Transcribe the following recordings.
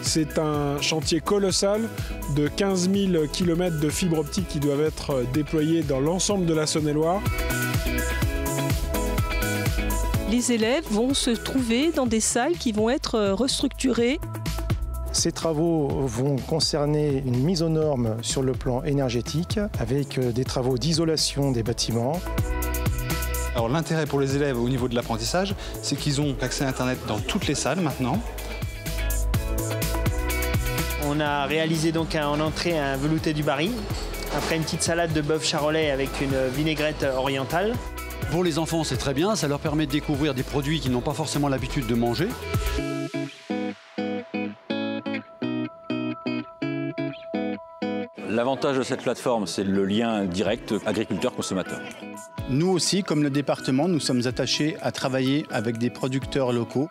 C'est un chantier colossal de 15 000 km de fibres optiques qui doivent être déployés dans l'ensemble de la Saône-et-Loire. Les élèves vont se trouver dans des salles qui vont être restructurées. Ces travaux vont concerner une mise aux normes sur le plan énergétique avec des travaux d'isolation des bâtiments. Alors l'intérêt pour les élèves au niveau de l'apprentissage, c'est qu'ils ont accès à Internet dans toutes les salles maintenant. On a réalisé donc en entrée un velouté du Barry, après une petite salade de bœuf charolais avec une vinaigrette orientale. Pour les enfants, c'est très bien, ça leur permet de découvrir des produits qu'ils n'ont pas forcément l'habitude de manger. L'avantage de cette plateforme, c'est le lien direct agriculteur-consommateur. Nous aussi, comme le département, nous sommes attachés à travailler avec des producteurs locaux.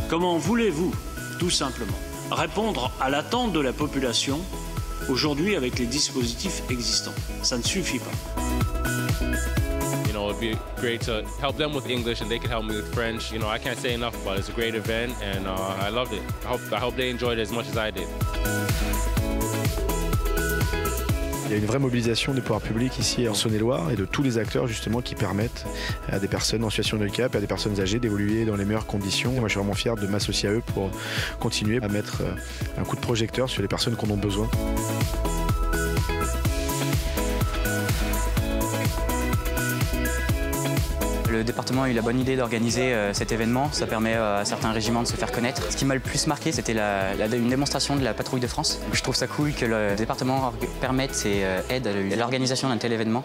Comment voulez-vous, tout simplement, répondre à l'attente de la population aujourd'hui avec les dispositifs existants? Ça ne suffit pas. You know, it'd be great to help them with English and they can help me with French. You know, I can't say enough about it. It's a great event and I loved it. I hope they enjoyed it as much as I did. Il y a une vraie mobilisation des pouvoirs publics ici en Saône-et-Loire et de tous les acteurs justement qui permettent à des personnes en situation de handicap et à des personnes âgées d'évoluer dans les meilleures conditions. Moi je suis vraiment fier de m'associer à eux pour continuer à mettre un coup de projecteur sur les personnes qui en ont besoin. Le département a eu la bonne idée d'organiser cet événement. Ça permet à certains régiments de se faire connaître. Ce qui m'a le plus marqué, c'était une démonstration de la patrouille de France. Je trouve ça cool que le département permette et aide à l'organisation d'un tel événement.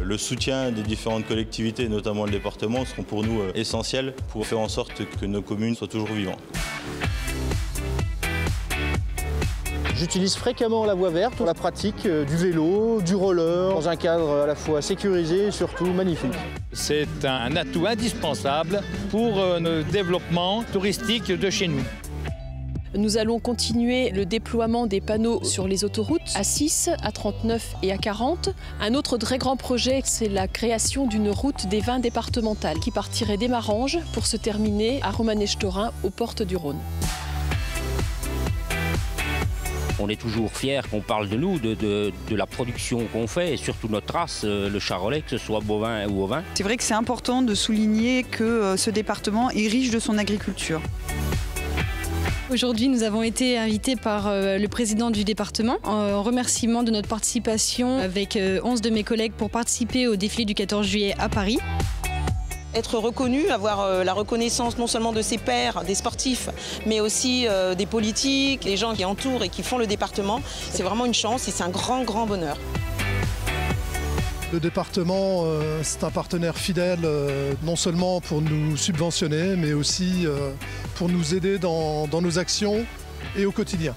Le soutien des différentes collectivités, notamment le département, seront pour nous essentiels pour faire en sorte que nos communes soient toujours vivantes. J'utilise fréquemment la voie verte pour la pratique du vélo, du roller, dans un cadre à la fois sécurisé et surtout magnifique. C'est un atout indispensable pour le développement touristique de chez nous. Nous allons continuer le déploiement des panneaux sur les autoroutes A6, A39 et A40. Un autre très grand projet, c'est la création d'une route des vins départementale qui partirait des Maranges pour se terminer à Romanèche-Thorins, aux portes du Rhône. On est toujours fiers qu'on parle de nous, de la production qu'on fait et surtout notre race, le charolais, que ce soit bovin ou ovin. C'est vrai que c'est important de souligner que ce département est riche de son agriculture. Aujourd'hui, nous avons été invités par le président du département en remerciement de notre participation avec 11 de mes collègues pour participer au défilé du 14 juillet à Paris. Être reconnu, avoir la reconnaissance non seulement de ses pairs, des sportifs, mais aussi des politiques, des gens qui entourent et qui font le département, c'est vraiment une chance et c'est un grand, grand bonheur. Le département, c'est un partenaire fidèle, non seulement pour nous subventionner, mais aussi pour nous aider dans nos actions et au quotidien.